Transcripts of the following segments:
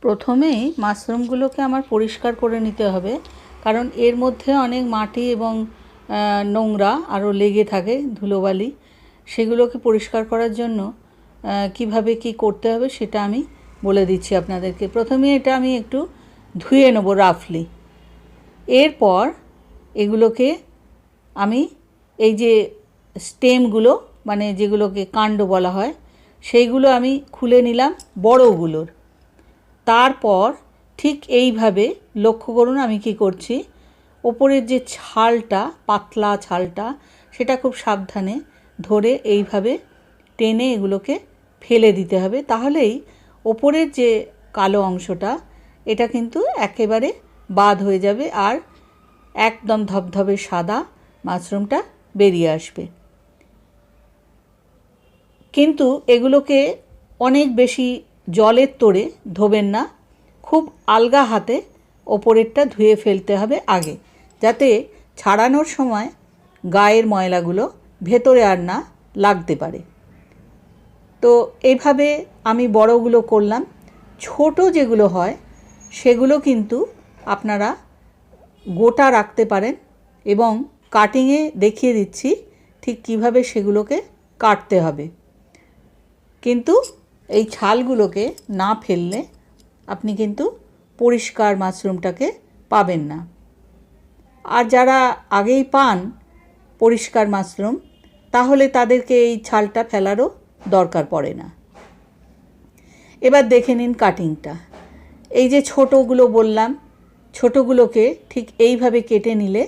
প্রথমেই মাশরুমগুলোকে আমার পরিষ্কার করে নিতে হবে, কারণ এর মধ্যে অনেক মাটি এবং নোংরা আরও লেগে থাকে, ধুলোবালি। সেগুলোকে পরিষ্কার করার জন্য কিভাবে কি করতে হবে সেটা আমি বলে দিচ্ছি আপনাদেরকে। প্রথমে এটা আমি একটু ধুয়ে নেব রাফলি। এরপর এগুলোকে আমি এই যে স্টেমগুলো, মানে যেগুলোকে কাণ্ড বলা হয়, সেইগুলো আমি খুলে নিলাম বড়গুলোর। তারপর ঠিক এইভাবে লক্ষ্য করুন আমি কি করছি, ওপরের যে ছালটা, পাতলা ছালটা, সেটা খুব সাবধানে ধরে এইভাবে টেনে এগুলোকে ফেলে দিতে হবে। তাহলেই ওপরের যে কালো অংশটা, এটা কিন্তু একেবারে বাদ হয়ে যাবে আর একদম ধবধবে সাদা মাশরুমটা বেরিয়ে আসবে। কিন্তু এগুলোকে অনেক বেশি জলের তোড়ে ধোবেন না, খুব আলগা হাতে ওপরেরটা ধুয়ে ফেলতে হবে আগে, যাতে ছাড়ানোর সময় গায়ের ময়লাগুলো ভেতরে আর না লাগতে পারে। তো এইভাবে আমি বড়গুলো করলাম। ছোট যেগুলো হয় সেগুলো কিন্তু আপনারা গোটা রাখতে পারেন, এবং কাটিংয়ে দেখিয়ে দিচ্ছি ঠিক কিভাবে সেগুলোকে কাটতে হবে। কিন্তু এই ছালগুলোকে না ফেললে আপনি কিন্তু পরিষ্কার মাশরুমটাকে পাবেন না। আর যারা আগেই পান পরিষ্কার মাশরুম, তাহলে তাদেরকে এই ছালটা ফেলারও দরকার পড়ে না। এবার দেখে নিন কাটিংটা। এই যে ছোটোগুলো বললাম, ছোটোগুলোকে ঠিক এইভাবে কেটে নিলে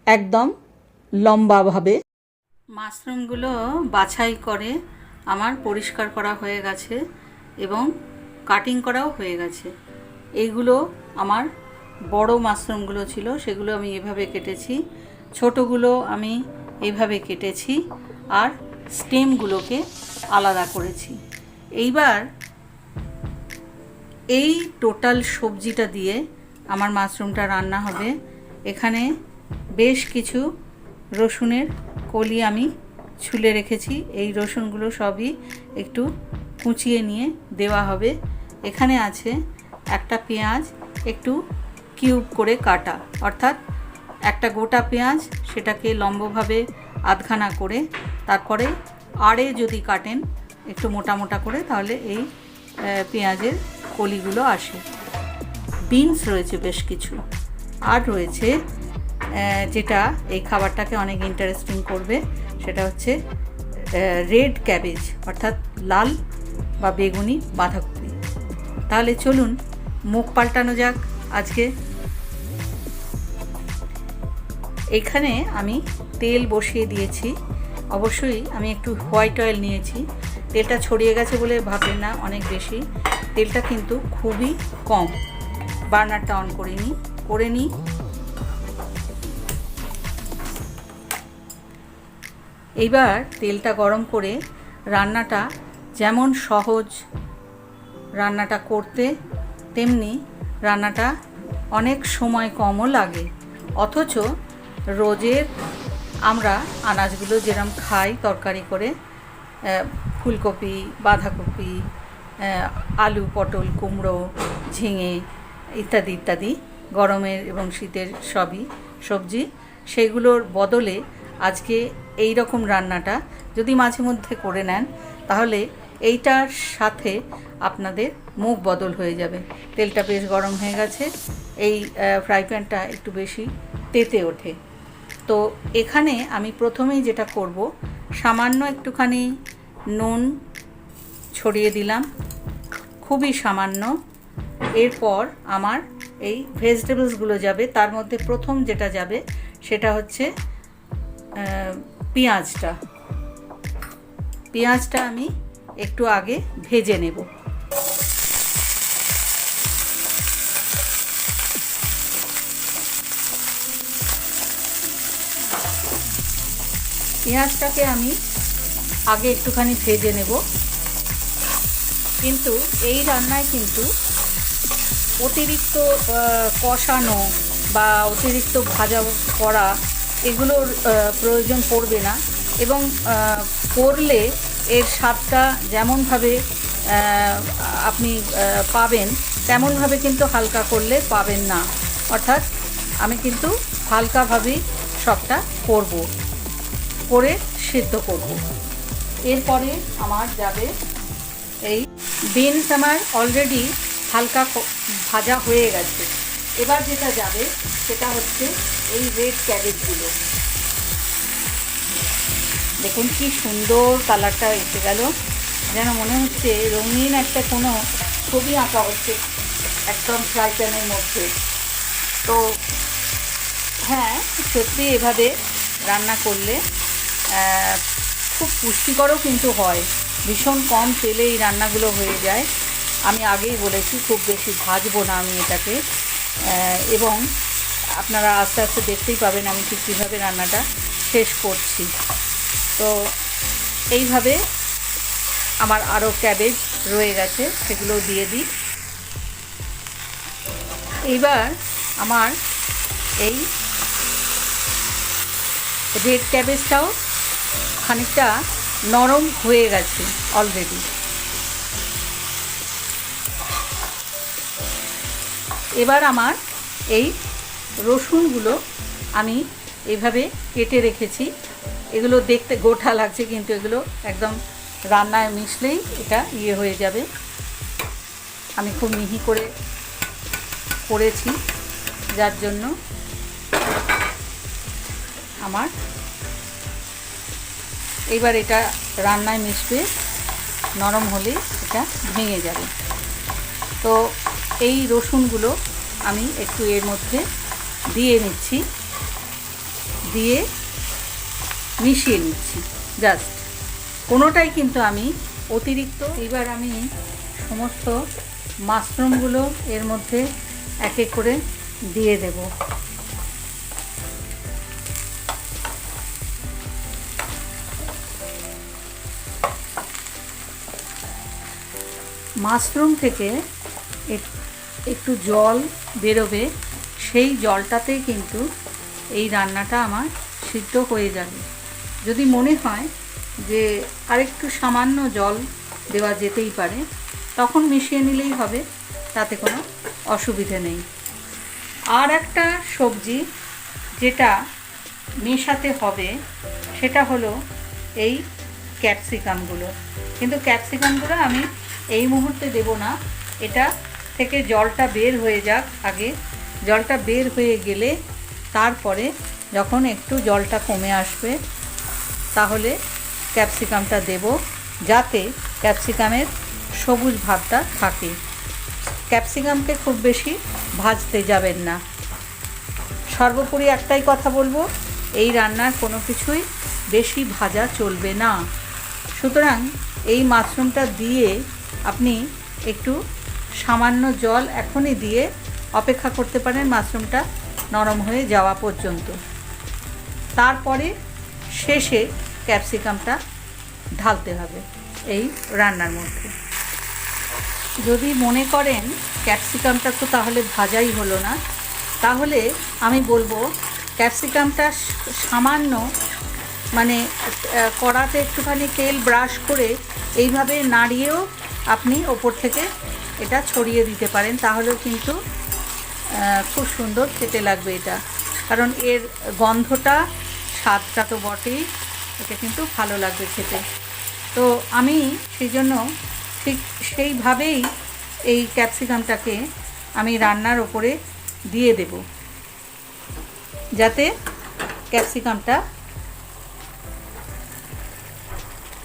একদম লম্বাভাবে। মাশরুমগুলো বাছাই করে আমার পরিষ্কার করা হয়ে গেছে এবং কাটিং করাও হয়ে গেছে। এইগুলো আমার বড় মাশরুমগুলো ছিল, সেগুলো আমি এভাবে কেটেছি। ছোটোগুলো আমি এইভাবে কেটেছি আর স্টেমগুলোকে আলাদা করেছি। এইবার এই টোটাল সবজিটা দিয়ে আমার মাশরুমটা রান্না হবে। এখানে বেশ কিছু রসুনের কলি আমি ছুলে রেখেছি। এই রসুনগুলো সবই একটু কুচিয়ে নিয়ে দেওয়া হবে। এখানে আছে একটা পেঁয়াজ একটু কিউব করে কাটা, অর্থাৎ একটা গোটা পেঁয়াজ, সেটাকে লম্বভাবে আধখানা করে, তারপরে আড়ে যদি কাটেন একটু মোটা মোটা করে, তাহলে এই পেঁয়াজের কলিগুলো আসে। বিনস রয়েছে বেশ কিছু, আর রয়েছে যেটা এই খাবারটাকে অনেক ইন্টারেস্টিং করবে, সেটা হচ্ছে রেড ক্যাবেজ, অর্থাৎ লাল বা বেগুনি বাঁধাকপি। তাহলে চলুন মুখ পাল্টানো যাক আজকে। এখানে আমি তেল বসিয়ে দিয়েছি। অবশ্যই আমি একটু হোয়াইট অয়েল নিয়েছি। তেলটা ছড়িয়ে গেছে বলে ভাববেন না অনেক বেশি, তেলটা কিন্তু খুবই কম। বার্নারটা অন করে নিই। এইবার তেলটা গরম করে, রান্নাটা যেমন সহজ রান্নাটা করতে, তেমনি রান্নাটা অনেক সময় কমও লাগে। অথচ রোজের আমরা আনাজগুলো যেরকম খাই তরকারি করে, ফুলকপি, বাঁধাকপি, আলু, পটল, কুমড়ো, ঝিঙে ইত্যাদি ইত্যাদি, গরমের এবং শীতের সবই সবজি, সেগুলোর বদলে আজকে এই রকম রান্নাটা যদি মাঝে মধ্যে করে নেন, তাহলে এইটার সাথে আপনাদের মুখ বদল হয়ে যাবে। তেলটা বেশ গরম হয়ে গেছে, এই ফ্রাই প্যানটা একটু বেশি তেতে ওঠে। তো এখানে আমি প্রথমেই যেটা করব, সামান্য একটুখানি নুন ছড়িয়ে দিলাম, খুবই সামান্য। এরপর আমার এই ভেজিটেবলসগুলো যাবে। তার মধ্যে প্রথম যেটা যাবে সেটা হচ্ছে পেঁয়াজটা আমি একটু আগে ভেজে নেব। পেঁয়াজটাকে আমি আগে একটুখানি ভেজে নেব। কিন্তু এই রান্নায় কিন্তু অতিরিক্ত কষানো বা অতিরিক্ত ভাজা করা এগুলোর প্রয়োজন পড়বে না, এবং করলে এর স্বাদটা যেমনভাবে আপনি পাবেন তেমনভাবে কিন্তু হালকা করলে পাবেন না, অর্থাৎ আমি কিন্তু হালকাভাবেই সবটা করে সিদ্ধ করব। এরপরে আমার যাবে এই বিনস, আমার অলরেডি হালকা ভাজা হয়ে গেছে। এবার যেটা যাবে সেটা হচ্ছে এই রেড ক্যাবেজগুলো। দেখুন কি সুন্দর কালারটা এসে গেল, যেন মনে হচ্ছে রঙিন একটা কোনো ছবি আঁকা হচ্ছে একদম ফ্রাই প্যানের মধ্যে। তো হ্যাঁ, সত্যি এভাবে রান্না করলে খুব পুষ্টিকরও কিন্তু হয়। ভীষণ কম তেলে এই রান্নাগুলো হয়ে যায়। আমি আগেই বলেছি খুব বেশি ভাজবো না আমি এটাকে, এবং আপনারা আস্তে আস্তে দেখতেই পাবেন আমি ঠিক কীভাবে রান্নাটা শেষ করছি। তো এইভাবে আমার আরও ক্যাবেজ রয়ে গেছে, সেগুলো দিয়ে দিই। এইবার আমার এই রেড ক্যাবেজটাও খানিকটা নরম হয়ে গেছে অলরেডি। এবার আমার এই রসুনগুলো আমি এইভাবে কেটে রেখেছি। এগুলো দেখতে গোটা লাগছে, কিন্তু এগুলো একদম রান্নায় মিশলেই এটা হয়ে যাবে। আমি খুব মিহি করে করেছি, যার জন্য আমার এইবার এটা রান্নায় মিশবে, নরম হলে এটা ভেঙে যাবে। তো এই রসুনগুলো আমি একটু এর মধ্যে দিয়ে নিচ্ছি, দিয়ে মিশিয়ে নিচ্ছি জাস্ট, কোনোটাই কিন্তু আমি অতিরিক্ত। এবার আমি সমস্ত মাশরুমগুলো এর মধ্যে এক এক করে দিয়ে দেব। মাশরুম থেকে একটু জল বেরোবে, সেই জলটাতেই কিন্তু এই রান্নাটা আমার সিদ্ধ হয়ে যাবে। যদি মনে হয় যে আরেকটু সামান্য জল দেওয়া যেতেই পারে, তখন মিশিয়ে নিলেই হবে, তাতে কোনো অসুবিধে নেই। আর একটা সবজি যেটা মেশাতে হবে সেটা হলো এই ক্যাপসিকামগুলো। কিন্তু ক্যাপসিকামগুলো আমি এই মুহূর্তে দেব না, এটা থেকে জলটা বের হয়ে যাক আগে। জলটা বের হয়ে গেলে তারপরে যখন একটু জলটা কমে আসবে তাহলে ক্যাপসিকামটা দেব, যাতে ক্যাপসিকামের সবুজ ভাবটা থাকে। ক্যাপসিকামকে খুব বেশি ভাজতে যাবেন না। সর্বোপরি একটাই কথা বলবো, এই রান্নার কোনো কিছুই বেশি ভাজা চলবে না। সুতরাং এই মাশরুমটা দিয়ে আপনি একটু সামান্য জল এখনই দিয়ে অপেক্ষা করতে পারেন মাশরুমটা নরম হয়ে যাওয়া পর্যন্ত। তারপরে শেষে ক্যাপসিকামটা ঢালতে হবে এই রান্নার মধ্যে। যদি মনে করেন ক্যাপসিকামটা তো তাহলে ভাজাই হলো না, তাহলে আমি বলবো ক্যাপসিকামটা সামান্য মানে কড়াতে একটুখানি তেল ব্রাশ করে এইভাবে নাড়িয়েও আপনি ওপর থেকে এটা ছড়িয়ে দিতে পারেন, তাহলেও কিন্তু খুব সুন্দর খেতে লাগবে এটা। কারণ এর গন্ধটা, স্বাদটা তো বটেই, এটা কিন্তু ভালো লাগবে খেতে। তো আমি সেই জন্য ঠিক সেইভাবেই এই ক্যাপসিকামটাকে আমি রান্নার ওপরে দিয়ে দেব, যাতে ক্যাপসিকামটা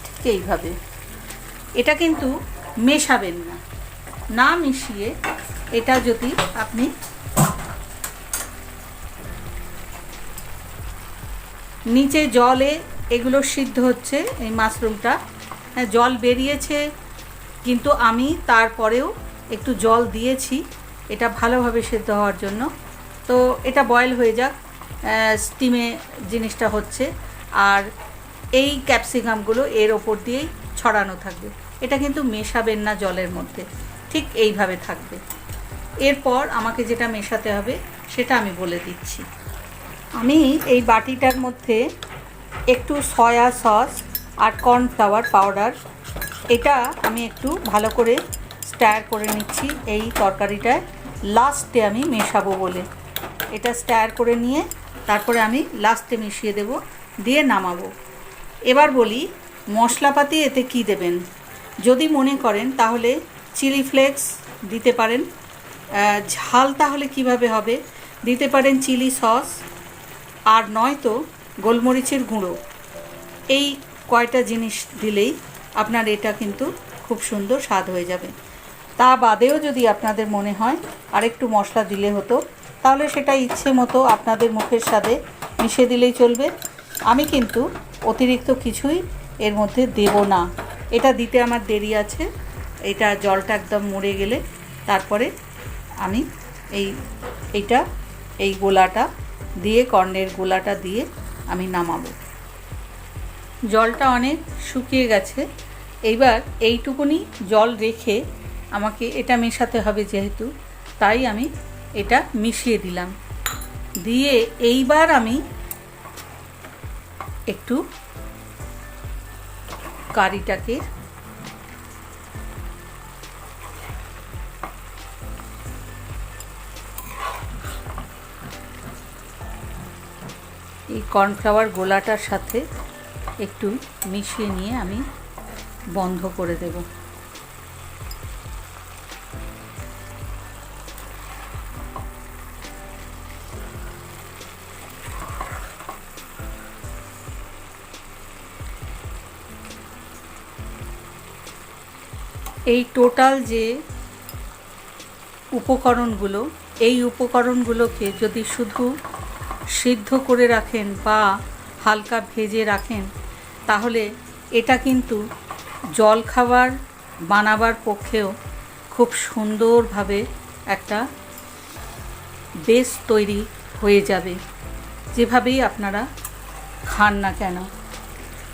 ঠিক এইভাবে, এটা কিন্তু মেশাবেন না, না মিশিয়ে এটা যদি আপনি নিচে জলে এগুলো সিদ্ধ হচ্ছে, এই মাশরুমটা জল বেরিয়েছে, কিন্তু আমি তারপরেও একটু জল দিয়েছি এটা ভালোভাবে সিদ্ধ হওয়ার জন্য। তো এটা বয়েল হয়ে যাক, স্টিমে জিনিসটা হচ্ছে, আর এই ক্যাপসিকামগুলো এর ওপর দিয়েই ছড়ানো থাকবে। এটা কিন্তু মেশাবেন না জলের মধ্যে, ঠিক এইভাবে থাকবে। এরপর আমাকে যেটা মেশাতে হবে সেটা আমি বলে দিচ্ছি। আমি এই বাটিটার মধ্যে একটু সয়া সস আর কর্নফ্লাওয়ার পাউডার, এটা আমি একটু ভালো করে স্টার করে নিচ্ছি এই তরকারিটায় লাস্টে আমি মেশাবো বলে। এটা স্টার করে নিয়ে তারপরে আমি লাস্টে মিশিয়ে দেব, দিয়ে নামাবো। এবার বলি মশলাপাতি এতে কি দেবেন। যদি মনে করেন তাহলে চিলি ফ্লেক্স দিতে পারেন, ঝাল তাহলে কিভাবে হবে, দিতে পারেন চিলি সস, আর নয়তো গোলমরিচের গুঁড়ো। এই কয়টা জিনিস দিলেই আপনার এটা কিন্তু খুব সুন্দর স্বাদ হয়ে যাবে। তা বাদেও যদি আপনাদের মনে হয় আরেকটু মশলা দিলে হতো, তাহলে সেটা ইচ্ছে মতো আপনাদের মুখের স্বাদে মিশিয়ে দিলেই চলবে। আমি কিন্তু অতিরিক্ত কিছুই এর মধ্যে দেব না। এটা দিতে আমার দেরি আছে। এটা জলটা একদম মরে গেলে তারপরে আমি এই গোলাটা দিয়ে, কর্নের গোলাটা দিয়ে আমি নামাবো। জলটা অনেক শুকিয়ে গেছে। এইবার এইটুকুনি জল রেখে আমাকে এটা মেশাতে হবে, যেহেতু তাই আমি এটা মিশিয়ে দিলাম। দিয়ে এইবার আমি একটু কারিটাকে এই কর্নফ্লাওয়ার গোলাটার সাথে একটু মিশিয়ে নিয়ে আমি বন্ধ করে দেব। এই টোটাল যে উপকরণগুলো, এই উপকরণগুলোকে যদি শুধু সিদ্ধ করে রাখেন বা হালকা ভেজে রাখেন, তাহলে এটা কিন্তু জলখাবার বানাবার পক্ষেও খুব সুন্দরভাবে একটা বেস তৈরি হয়ে যাবে। যেভাবেই আপনারা খান না কেন,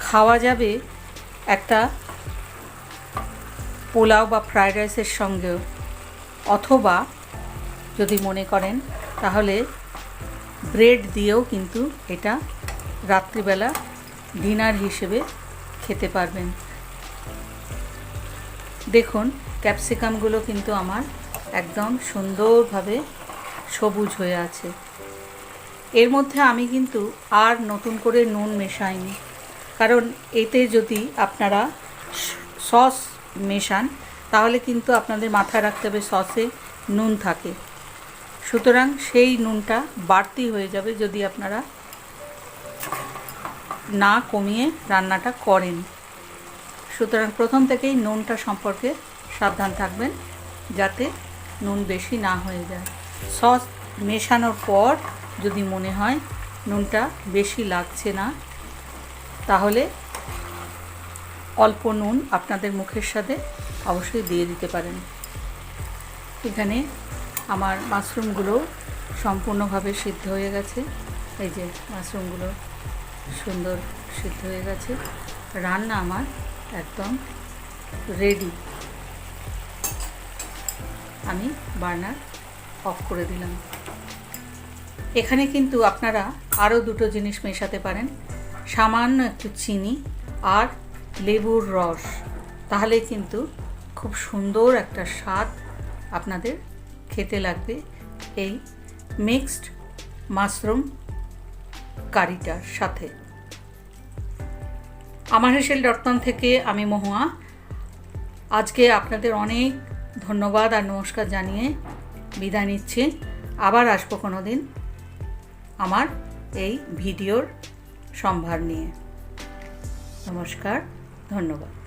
খাওয়া যাবে একটা পোলাও বা ফ্রায়েড রাইসের সঙ্গেও, অথবা যদি মনে করেন তাহলে ব্রেড দিয়েও কিন্তু এটা রাত্রিবেলা ডিনার হিসেবে খেতে পারবেন। দেখুন ক্যাপসিকামগুলো কিন্তু আমার একদম সুন্দরভাবে সবুজ হয়ে আছে। এর মধ্যে আমি কিন্তু আর নতুন করে নুন মেশাইনি, কারণ এতে যদি আপনারা সস মেশান তাহলে কিন্তু আপনাদের মাথায় রাখতে হবে সসে নুন থাকে, সুতরাং সেই নুনটা বাড়তি হয়ে যাবে যদি আপনারা না কমিয়ে রান্নাটা করেন। সুতরাং প্রথম থেকেই নুনটা সম্পর্কে সাবধান থাকবেন যাতে নুন বেশি না হয়ে যায়। সস মেশানোর পর যদি মনে হয় নুনটা বেশি লাগছে না, তাহলে অল্প নুন আপনাদের মুখের স্বাদে অবশ্যই দিয়ে দিতে পারেন। এখানে আমার মাশরুমগুলো সম্পূর্ণভাবে সিদ্ধ হয়ে গেছে। এই যে মাশরুমগুলো সুন্দর সিদ্ধ হয়ে গেছে। রান্না আমার একদম রেডি। আমি বার্নার অফ করে দিলাম। এখানে কিন্তু আপনারা আরও দুটো জিনিস মেশাতে পারেন, সামান্য একটু চিনি আর লেবুর রস, তাহলে কিন্তু খুব সুন্দর একটা স্বাদ আপনাদের খেতে লাগবে এই মিক্সড মাশরুম কারিটার সাথে। আমারহেসেল.com থেকে আমি মহুয়া। আজকে আপনাদের অনেক ধন্যবাদ আর নমস্কার জানিয়ে বিদায় নিচ্ছি। আবার আসবো কোনো দিন আমার এই ভিডিওর সম্ভার নিয়ে। নমস্কার, ধন্যবাদ।